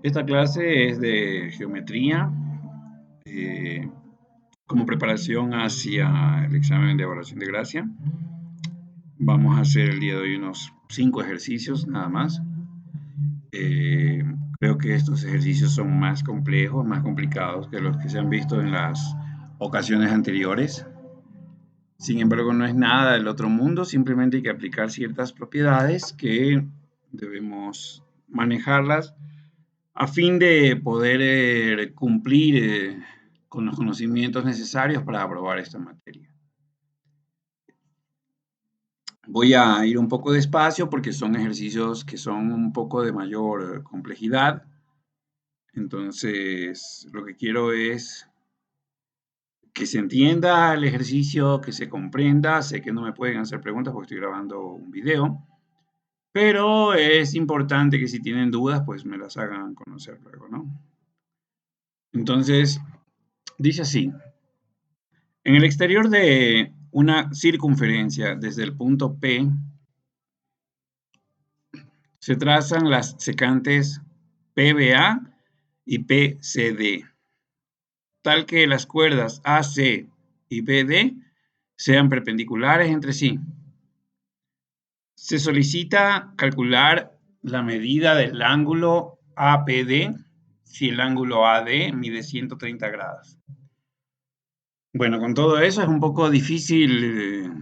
Esta clase es de geometría, eh, como preparación hacia el examen de evaluación de gracia. Vamos a hacer el día de hoy unos 5 ejercicios nada más. Eh, Creo que estos ejercicios son más complejos, más complicados que los que se han visto en las ocasiones anteriores. Sin embargo, no es nada del otro mundo, simplemente hay que aplicar ciertas propiedades que debemos manejarlas a fin de poder cumplir con los conocimientos necesarios para aprobar esta materia. Voy a ir un poco despacio porque son ejercicios que son un poco de mayor complejidad. Entonces, lo que quiero es que se entienda el ejercicio, que se comprenda. Sé que no me pueden hacer preguntas porque estoy grabando un video, pero es importante que si tienen dudas, pues me las hagan conocer luego, ¿no? Entonces, dice así. En el exterior de una circunferencia, desde el punto P, se trazan las secantes PBA y PCD, tal que las cuerdas AC y BD sean perpendiculares entre sí. Se solicita calcular la medida del ángulo APD si el ángulo AD mide 130 grados. Bueno, con todo eso es un poco difícil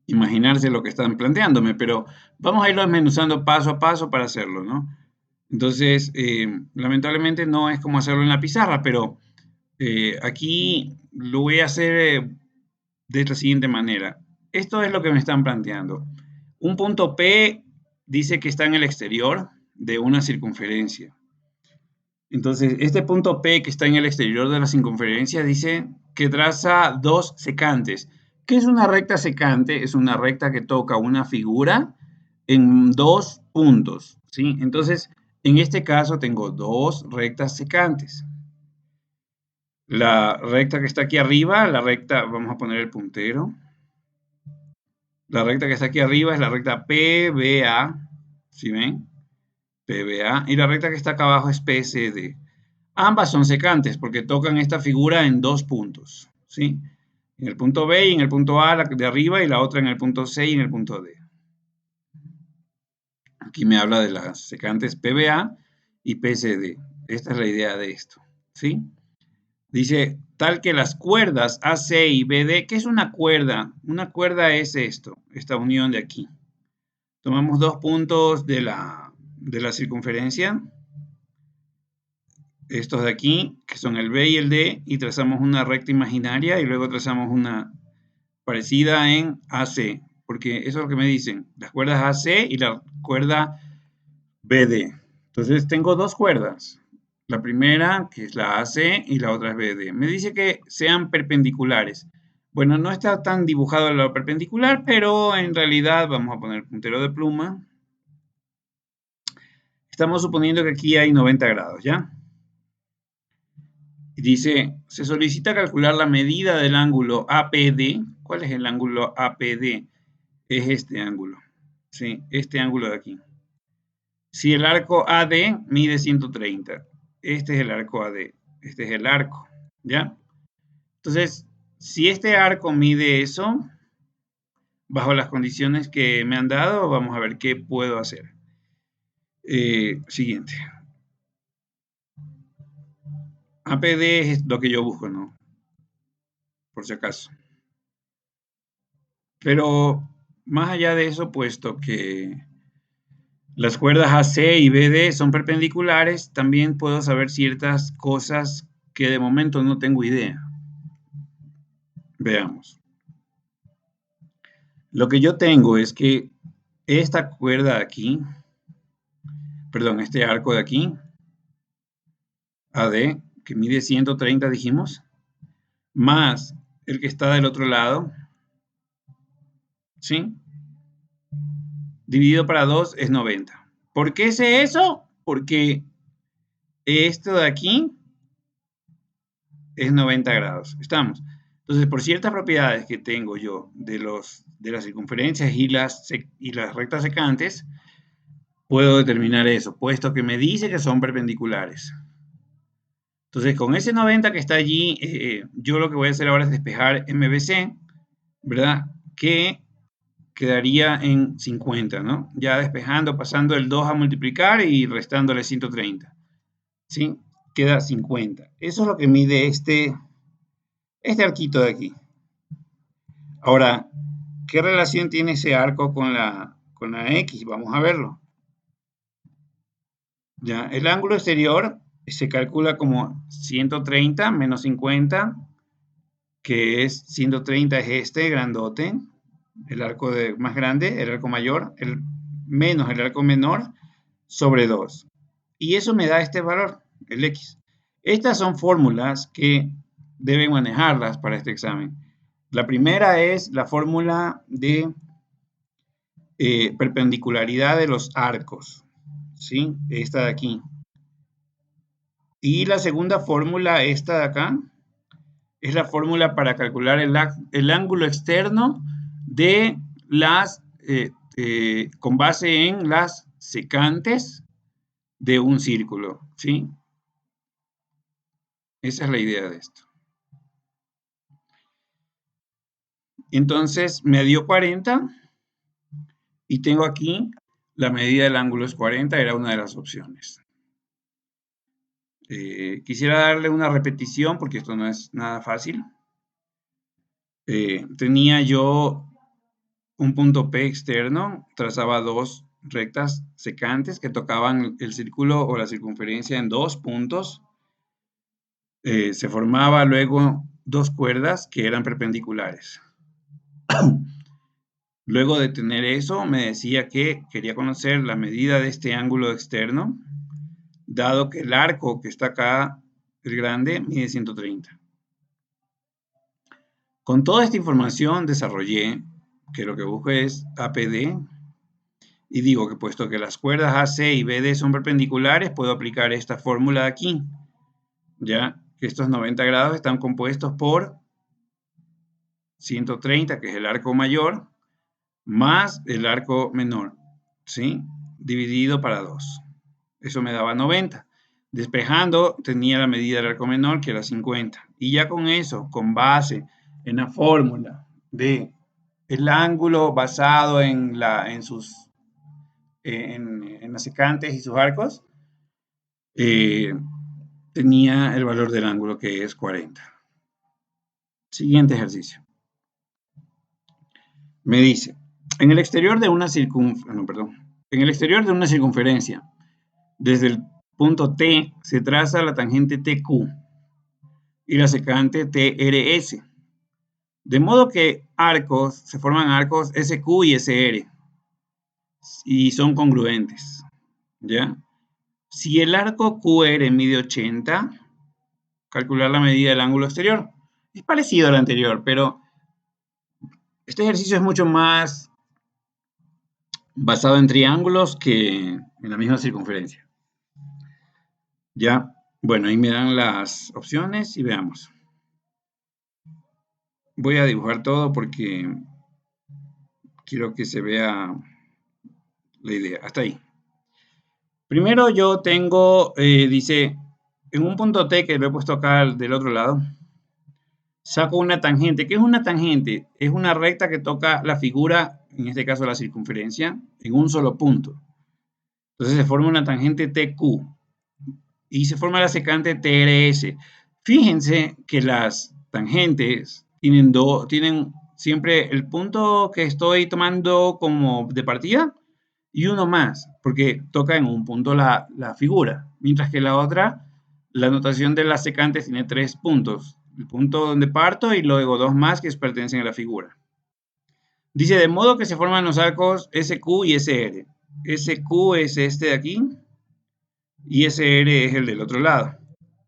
imaginarse lo que están planteándome, pero vamos a irlo desmenuzando paso a paso para hacerlo, ¿no? Entonces, lamentablemente no es como hacerlo en la pizarra, pero aquí lo voy a hacer de la siguiente manera. Esto es lo que me están planteando. Un punto P dice que está en el exterior de una circunferencia. Entonces, este punto P que está en el exterior de la circunferencia dice que traza dos secantes. ¿Qué es una recta secante? Es una recta que toca una figura en dos puntos, ¿sí? Entonces, en este caso tengo dos rectas secantes. La recta que está aquí arriba, la recta, vamos a poner el puntero. La recta que está aquí arriba es la recta PBA, ¿sí ven? PBA. Y la recta que está acá abajo es PCD. Ambas son secantes porque tocan esta figura en dos puntos, ¿sí? En el punto B y en el punto A, la de arriba, y la otra en el punto C y en el punto D. Aquí me habla de las secantes PBA y PCD. Esta es la idea de esto, ¿sí? Dice, tal que las cuerdas AC y BD, ¿qué es una cuerda? Una cuerda es esto, esta unión de aquí. Tomamos dos puntos de la circunferencia, estos de aquí, que son el B y el D, y trazamos una recta imaginaria y luego trazamos una parecida en AC, porque eso es lo que me dicen, las cuerdas AC y la cuerda BD. Entonces tengo dos cuerdas, la primera que es la AC y la otra es BD. Me dice que sean perpendiculares. Bueno, no está tan dibujado lo perpendicular, pero en realidad vamos a poner puntero de pluma. Estamos suponiendo que aquí hay 90 grados, ¿ya? Y dice, se solicita calcular la medida del ángulo APD. ¿Cuál es el ángulo APD? Es este ángulo, ¿sí? Este ángulo de aquí. Si el arco AD mide 130, este es el arco AD, este es el arco, ¿ya? Entonces, si este arco mide eso, bajo las condiciones que me han dado, vamos a ver qué puedo hacer. Siguiente. APD es lo que yo busco, ¿no? Por si acaso. Pero más allá de eso, puesto que las cuerdas AC y BD son perpendiculares, también puedo saber ciertas cosas que de momento no tengo idea. Veamos. Lo que yo tengo es que esta cuerda de aquí, perdón, este arco de aquí, AD, que mide 130 dijimos, más el que está del otro lado, ¿sí? Dividido para 2 es 90. ¿Por qué sé eso? Porque esto de aquí es 90 grados. ¿Estamos? Entonces, por ciertas propiedades que tengo yo de las circunferencias y las rectas secantes, puedo determinar eso, puesto que me dice que son perpendiculares. Entonces, con ese 90 que está allí, yo lo que voy a hacer ahora es despejar MVC, ¿verdad? Que quedaría en 50, ¿no? Ya despejando, pasando el 2 a multiplicar y restándole 130, ¿sí? Queda 50. Eso es lo que mide este arquito de aquí. Ahora, ¿qué relación tiene ese arco con la X? Vamos a verlo. Ya, el ángulo exterior se calcula como 130 menos 50, que es 130 es este grandote, el arco más grande, el arco mayor, menos el arco menor, sobre 2. Y eso me da este valor, el X. Estas son fórmulas que deben manejarlas para este examen. La primera es la fórmula de perpendicularidad de los arcos, ¿sí? Esta de aquí. Y la segunda fórmula, esta de acá, es la fórmula para calcular el ángulo externo de con base en las secantes de un círculo, ¿sí? Esa es la idea de esto. Entonces me dio 40 y tengo aquí la medida del ángulo es 40, era una de las opciones. Quisiera darle una repetición porque esto no es nada fácil. Tenía yo un punto P externo, trazaba dos rectas secantes que tocaban el círculo o la circunferencia en dos puntos. Se formaba luego dos cuerdas que eran perpendiculares. Luego de tener eso, me decía que quería conocer la medida de este ángulo externo, dado que el arco que está acá, el grande, mide 130. Con toda esta información desarrollé que lo que busco es APD y digo que puesto que las cuerdas AC y BD son perpendiculares, puedo aplicar esta fórmula de aquí, ya que estos 90 grados están compuestos por 130, que es el arco mayor, más el arco menor, ¿sí? Dividido para 2. Eso me daba 90. Despejando tenía la medida del arco menor, que era 50. Y ya con eso, con base en la fórmula de el ángulo basado en las secantes y sus arcos, tenía el valor del ángulo, que es 40. Siguiente ejercicio. Me dice, en el exterior de una circunferencia, desde el punto T se traza la tangente TQ y la secante TRS. De modo que se forman arcos SQ y SR y son congruentes, ¿ya? Si el arco QR mide 80, calcular la medida del ángulo exterior. Es parecido al anterior, pero este ejercicio es mucho más basado en triángulos que en la misma circunferencia. Ya, bueno, ahí me dan las opciones y veamos. Voy a dibujar todo porque quiero que se vea la idea. Hasta ahí. Primero yo tengo, dice, en un punto T que lo he puesto acá del otro lado, saco una tangente. ¿Qué es una tangente? Es una recta que toca la figura, en este caso la circunferencia, en un solo punto. Entonces se forma una tangente TQ y se forma la secante TRS. Fíjense que las tangentes tienen siempre el punto que estoy tomando como de partida y uno más, porque toca en un punto la figura, mientras que la otra, la notación de las secantes tiene 3 puntos, el punto donde parto y luego 2 más que pertenecen a la figura. Dice, de modo que se forman los arcos SQ y SR. SQ es este de aquí y SR es el del otro lado.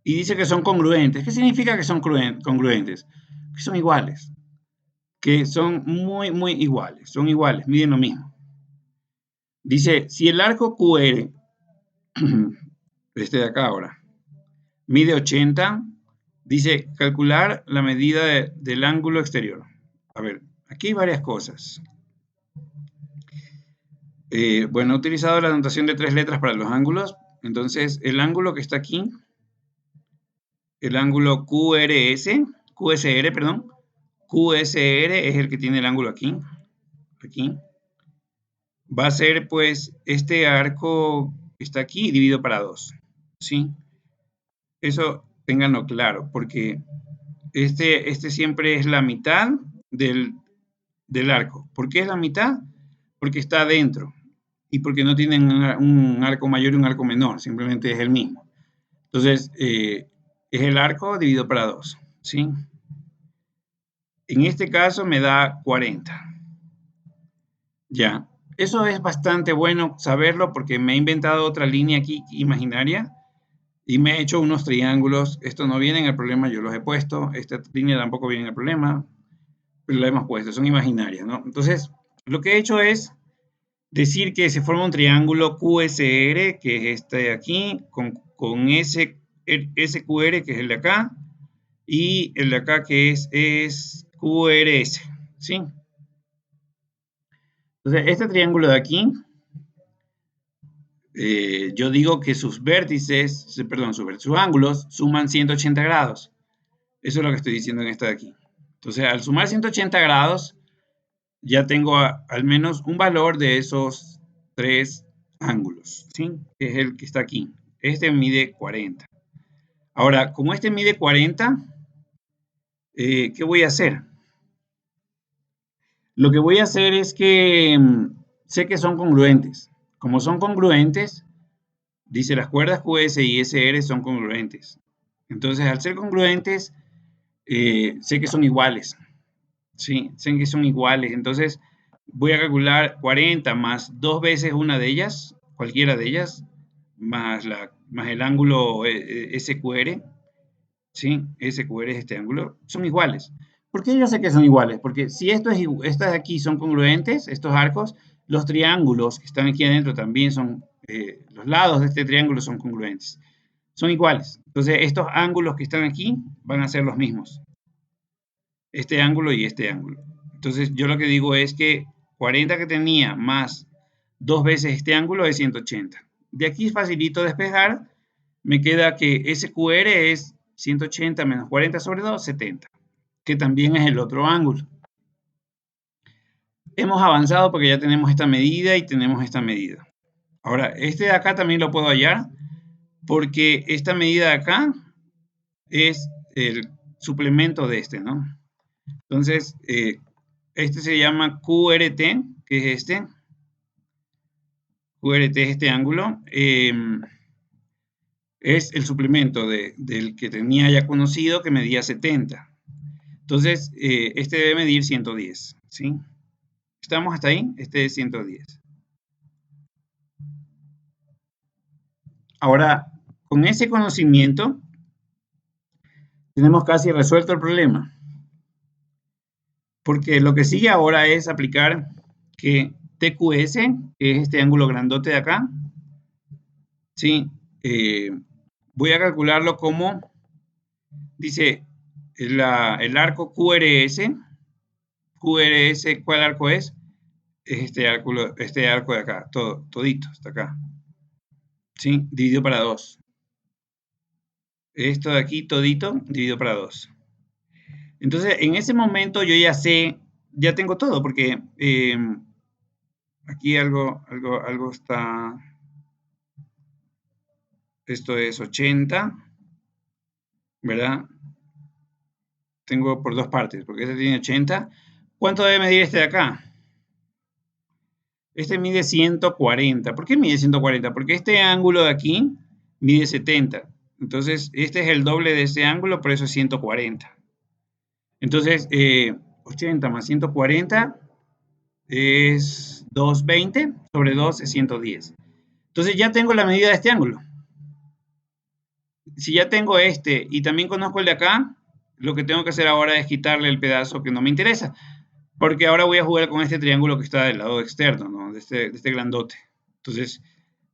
Y dice que son congruentes. ¿Qué significa que son congruentes? Que son iguales, que son muy, muy iguales, son iguales, miden lo mismo. Dice, si el arco QR, este de acá ahora, mide 80, dice calcular la medida del ángulo exterior. A ver, aquí hay varias cosas. Bueno, he utilizado la notación de 3 letras para los ángulos. Entonces, el ángulo que está aquí, el ángulo QSR, perdón, QSR es el que tiene el ángulo aquí, aquí. Va a ser, pues, este arco que está aquí dividido para 2, ¿sí? Eso ténganlo claro, porque este siempre es la mitad del arco. ¿Por qué es la mitad? Porque está adentro y porque no tienen un arco mayor y un arco menor, simplemente es el mismo. Entonces, es el arco dividido para 2, ¿sí? En este caso me da 40. Ya, eso es bastante bueno saberlo porque me he inventado otra línea aquí imaginaria y me he hecho unos triángulos. Esto no viene en el problema, yo los he puesto. Esta línea tampoco viene en el problema, pero la hemos puesto, son imaginarias, ¿no? Entonces, lo que he hecho es decir que se forma un triángulo QSR, que es este de aquí, con SQR, que es el de acá, y el de acá, que es QRS, ¿sí? Entonces, este triángulo de aquí, yo digo que sus vértices, perdón, sus ángulos suman 180 grados. Eso es lo que estoy diciendo en esta de aquí. Entonces, al sumar 180 grados, ya tengo al menos un valor de esos 3 ángulos, ¿sí? Que es el que está aquí. Este mide 40. Ahora, como este mide 40, ¿qué voy a hacer? Lo que voy a hacer es que sé que son congruentes. Como son congruentes, dice las cuerdas QS y SR son congruentes. Entonces, al ser congruentes, sé que son iguales. Sí, sé que son iguales. Entonces, voy a calcular 40 más 2 veces una de ellas, cualquiera de ellas, más el ángulo SQR. ¿Sí? SQR es este ángulo. Son iguales. ¿Por qué yo sé que son iguales? Porque si estas de aquí son congruentes, estos arcos, los triángulos que están aquí adentro también son, los lados de este triángulo son congruentes. Son iguales. Entonces, estos ángulos que están aquí van a ser los mismos. Este ángulo y este ángulo. Entonces, yo lo que digo es que 40 que tenía más 2 veces este ángulo es 180. De aquí es facilito despejar. Me queda que SQR es 180 menos 40 sobre 2, 70, que también es el otro ángulo. Hemos avanzado porque ya tenemos esta medida y tenemos esta medida. Ahora, este de acá también lo puedo hallar porque esta medida de acá es el suplemento de este, ¿no? Entonces, este se llama QRT, que es este. QRT es este ángulo. Es el suplemento del que tenía ya conocido, que medía 70. Entonces, este debe medir 110, ¿sí? ¿Estamos hasta ahí? Este es 110. Ahora, con ese conocimiento, tenemos casi resuelto el problema. Porque lo que sigue ahora es aplicar que TQS, que es este ángulo grandote de acá, ¿sí? Voy a calcularlo como, dice, el arco QRS. QRS, ¿cuál arco es? Es este arco de acá, todito, hasta acá. ¿Sí? Dividido para 2. Esto de aquí, todito, dividido para 2. Entonces, en ese momento yo ya sé, ya tengo todo, porque aquí algo está, esto es 80, ¿verdad? Tengo por dos partes, porque este tiene 80. ¿Cuánto debe medir este de acá? Este mide 140. ¿Por qué mide 140? Porque este ángulo de aquí mide 70. Entonces, este es el doble de este ángulo, por eso es 140. Entonces, 80 más 140 es 220, sobre 2 es 110. Entonces, ya tengo la medida de este ángulo. Si ya tengo este y también conozco el de acá, lo que tengo que hacer ahora es quitarle el pedazo que no me interesa. Porque ahora voy a jugar con este triángulo que está del lado externo, ¿no? De este grandote. Entonces,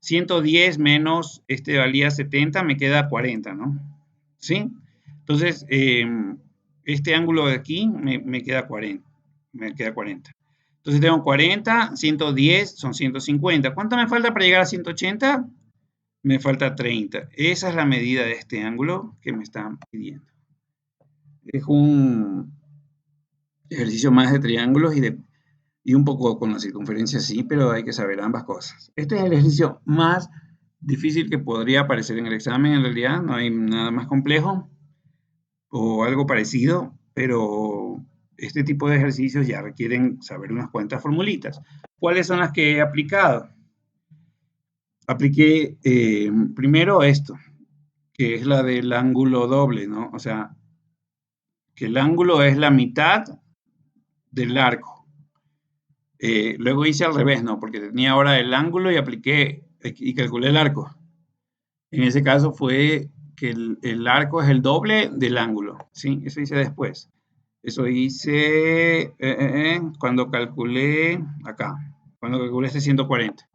110 menos, este valía 70, me queda 40, ¿no? ¿Sí? Entonces, este ángulo de aquí me queda 40. Me queda 40. Entonces tengo 40, 110 son 150. ¿Cuánto me falta para llegar a 180? Me falta 30. Esa es la medida de este ángulo que me están pidiendo. Es un ejercicio más de triángulos y un poco con la circunferencia, sí, pero hay que saber ambas cosas. Este es el ejercicio más difícil que podría aparecer en el examen. En realidad no hay nada más complejo o algo parecido, pero este tipo de ejercicios ya requieren saber unas cuantas formulitas. ¿Cuáles son las que he aplicado? Apliqué primero esto, que es la del ángulo doble, ¿no? O sea, que el ángulo es la mitad del arco. Luego hice al revés, ¿no? Porque tenía ahora el ángulo y apliqué y calculé el arco. En ese caso fue que el arco es el doble del ángulo, ¿sí? Eso hice después. Eso hice cuando calculé acá, cuando calculé este 140.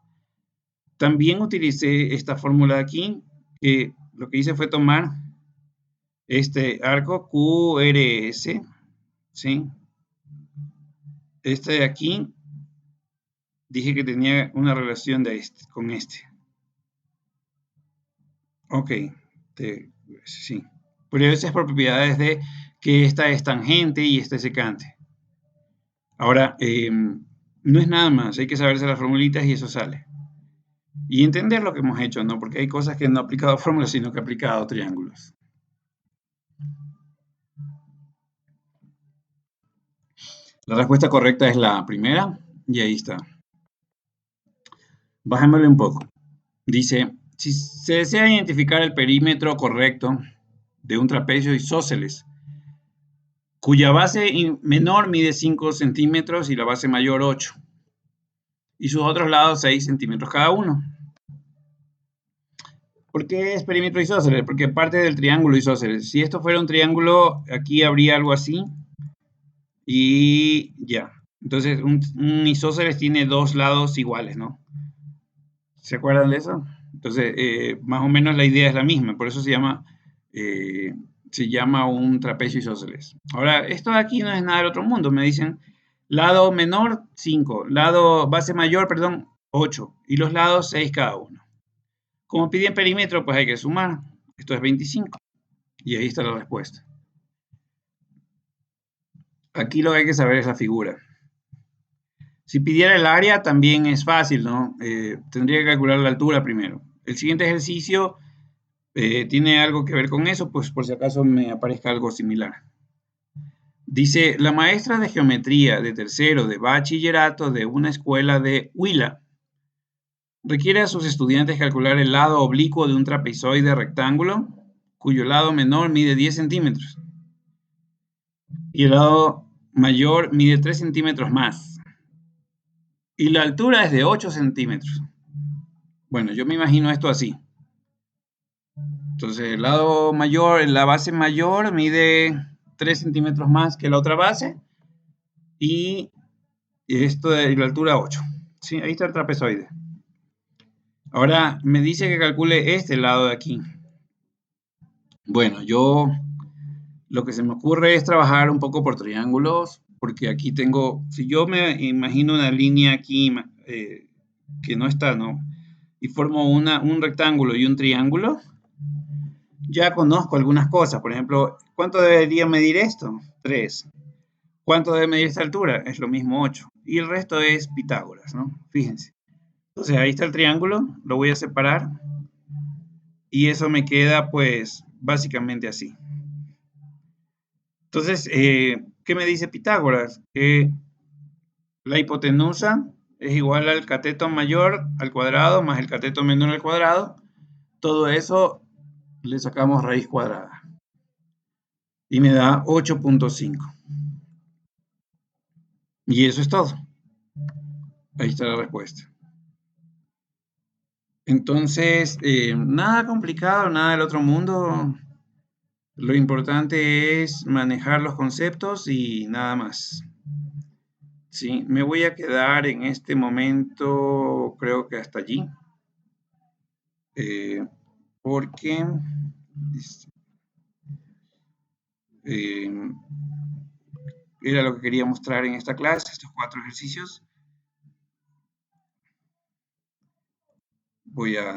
También utilicé esta fórmula de aquí, que lo que hice fue tomar este arco QRS, ¿sí? Este de aquí, dije que tenía una relación de este, con este. Ok, sí. Pero esas por propiedades de que esta es tangente y esta es secante. Ahora, no es nada más, hay que saberse las formulitas y eso sale. Y entender lo que hemos hecho, ¿no? Porque hay cosas que no he aplicado fórmulas, sino que he aplicado triángulos. La respuesta correcta es la primera, y ahí está. Bájamelo un poco. Dice, si se desea identificar el perímetro correcto de un trapecio isósceles, cuya base menor mide 5 centímetros y la base mayor 8, y sus otros lados 6 centímetros cada uno. ¿Por qué es perímetro isósceles? Porque parte del triángulo isósceles. Si esto fuera un triángulo, aquí habría algo así, y ya. Entonces, un isósceles tiene dos lados iguales, ¿no? ¿Se acuerdan de eso? Entonces, más o menos la idea es la misma, por eso se llama un trapecio isósceles. Ahora, esto de aquí no es nada del otro mundo. Me dicen lado menor 5, lado base mayor, perdón, 8, y los lados 6 cada uno. Como piden perímetro, pues hay que sumar. Esto es 25. Y ahí está la respuesta. Aquí lo que hay que saber es la figura. Si pidiera el área, también es fácil, ¿no? Tendría que calcular la altura primero. El siguiente ejercicio tiene algo que ver con eso, pues por si acaso me aparezca algo similar. Dice, la maestra de geometría de tercero de bachillerato de una escuela de Huila requiere a sus estudiantes calcular el lado oblicuo de un trapezoide rectángulo cuyo lado menor mide 10 centímetros y el lado mayor mide 3 centímetros más y la altura es de 8 centímetros. Bueno, yo me imagino esto así. Entonces el lado mayor, la base mayor mide 3 centímetros más que la otra base y esto de la altura 8. ¿Sí? Ahí está el trapezoide. Ahora me dice que calcule este lado de aquí. Bueno, yo lo que se me ocurre es trabajar un poco por triángulos, porque aquí tengo, si yo me imagino una línea aquí que no está, ¿no? Y formo un rectángulo y un triángulo, ya conozco algunas cosas. Por ejemplo, ¿cuánto debería medir esto? 3. ¿Cuánto debe medir esta altura? Es lo mismo 8. Y el resto es Pitágoras, ¿no? Fíjense. Entonces ahí está el triángulo, lo voy a separar y eso me queda pues básicamente así. Entonces, ¿qué me dice Pitágoras? Que la hipotenusa es igual al cateto mayor al cuadrado más el cateto menor al cuadrado. Todo eso le sacamos raíz cuadrada y me da 8.5. Y eso es todo. Ahí está la respuesta. Entonces, nada complicado, nada del otro mundo. Lo importante es manejar los conceptos y nada más. Sí, me voy a quedar en este momento, creo que hasta allí, eh, porque eh, era lo que quería mostrar en esta clase, estos 4 ejercicios. Voy a